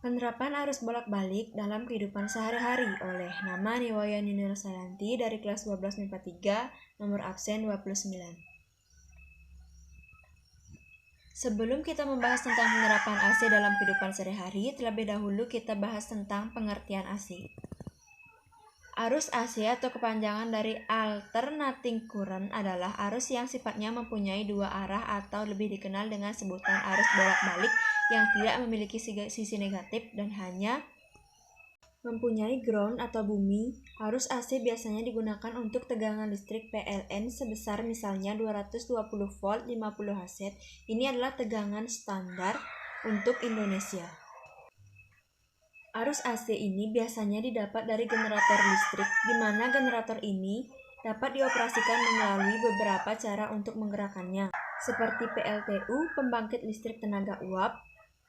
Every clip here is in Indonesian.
Penerapan arus bolak-balik dalam kehidupan sehari-hari oleh Nama Niwaya Ninur Sayanti dari kelas 12 MIPA 3, nomor absen 29. Sebelum kita membahas tentang penerapan AC dalam kehidupan sehari-hari, terlebih dahulu kita bahas tentang pengertian AC. Arus AC atau kepanjangan dari alternating current adalah arus yang sifatnya mempunyai dua arah atau lebih dikenal dengan sebutan arus bolak-balik yang tidak memiliki sisi negatif dan hanya mempunyai ground atau bumi. Arus AC biasanya digunakan untuk tegangan listrik PLN sebesar misalnya 220 volt 50 Hz. Ini adalah tegangan standar untuk Indonesia. Arus AC ini biasanya didapat dari generator listrik, di mana generator ini dapat dioperasikan melalui beberapa cara untuk menggerakkannya, seperti PLTU, pembangkit listrik tenaga uap,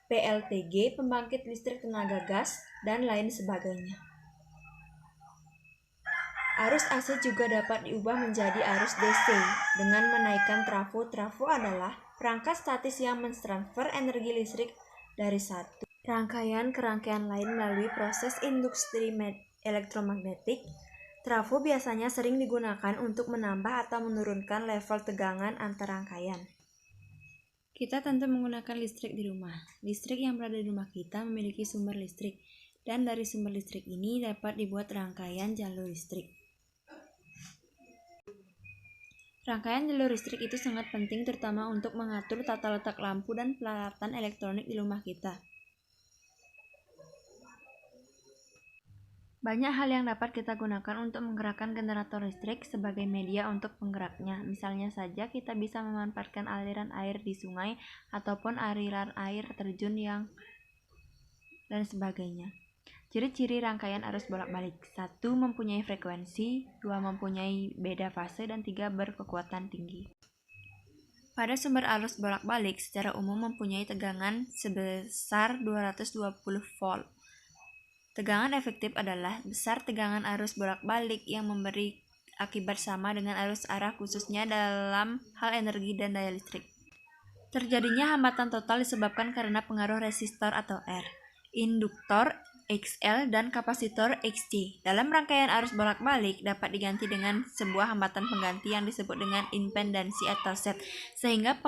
PLTG, pembangkit listrik tenaga gas, dan lain sebagainya. Arus AC juga dapat diubah menjadi arus DC dengan menaikkan trafo. Trafo adalah perangkat statis yang mentransfer energi listrik dari satu rangkaian ke rangkaian lain melalui proses induksi elektromagnetik. Trafo biasanya sering digunakan untuk menambah atau menurunkan level tegangan antar rangkaian. Kita tentu menggunakan listrik di rumah. Listrik yang berada di rumah kita memiliki sumber listrik, dan dari sumber listrik ini dapat dibuat rangkaian jalur listrik. Rangkaian jalur listrik itu sangat penting terutama untuk mengatur tata letak lampu dan peralatan elektronik di rumah kita. Banyak hal yang dapat kita gunakan untuk menggerakkan generator listrik sebagai media untuk penggeraknya. Misalnya saja kita bisa memanfaatkan aliran air di sungai ataupun aliran air terjun dan sebagainya. Ciri-ciri rangkaian arus bolak-balik: 1. Mempunyai frekuensi, 2. Mempunyai beda fase, dan 3. Berkekuatan tinggi. Pada sumber arus bolak-balik secara umum mempunyai tegangan sebesar 220 volt. Tegangan efektif adalah besar tegangan arus bolak-balik yang memberi akibat sama dengan arus arah khususnya dalam hal energi dan daya listrik. Terjadinya hambatan total disebabkan karena pengaruh resistor atau R, induktor XL, dan kapasitor XC. Dalam rangkaian arus bolak-balik dapat diganti dengan sebuah hambatan pengganti yang disebut dengan impedansi atau Z, sehingga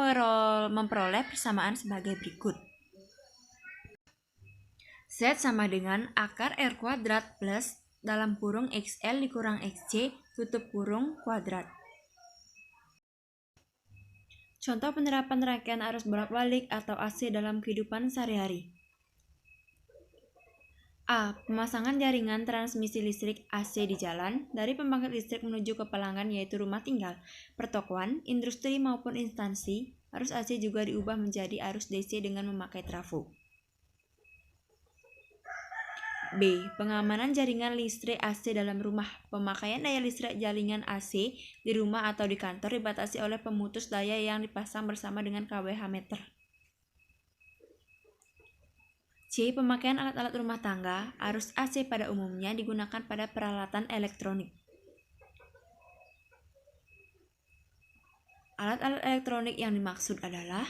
memperoleh persamaan sebagai berikut. Z sama dengan akar R kuadrat plus dalam kurung XL dikurang XC tutup kurung kuadrat. Contoh penerapan rangkaian arus bolak-balik atau AC dalam kehidupan sehari-hari. A. Pemasangan jaringan transmisi listrik AC di jalan dari pembangkit listrik menuju ke pelanggan yaitu rumah tinggal, pertokoan, industri maupun instansi. Arus AC juga diubah menjadi arus DC dengan memakai trafo. B. Pengamanan jaringan listrik AC dalam rumah. Pemakaian daya listrik jaringan AC di rumah atau di kantor dibatasi oleh pemutus daya yang dipasang bersama dengan kWh meter. C. Pemakaian alat-alat rumah tangga. Arus AC pada umumnya digunakan pada peralatan elektronik. Alat-alat elektronik yang dimaksud adalah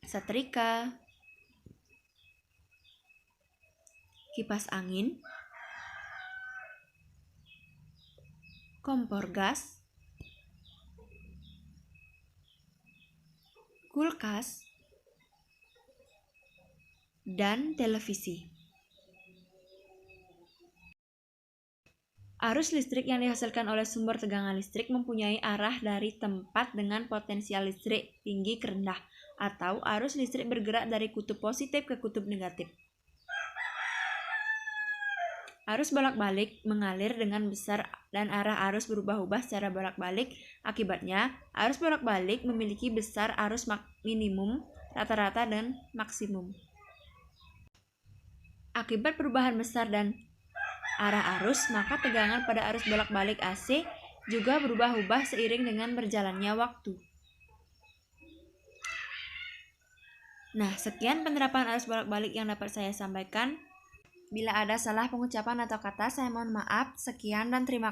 setrika, kipas angin, kompor gas, kulkas, dan televisi. Arus listrik yang dihasilkan oleh sumber tegangan listrik mempunyai arah dari tempat dengan potensial listrik tinggi ke rendah, atau arus listrik bergerak dari kutub positif ke kutub negatif. Arus bolak-balik mengalir dengan besar dan arah arus berubah-ubah secara bolak-balik. Akibatnya, arus bolak-balik memiliki besar arus minimum, rata-rata, dan maksimum. Akibat perubahan besar dan arah arus, maka tegangan pada arus bolak-balik AC juga berubah-ubah seiring dengan berjalannya waktu. Nah, sekian penerapan arus bolak-balik yang dapat saya sampaikan. Bila ada salah pengucapan atau kata, saya mohon maaf. Sekian dan terima kasih.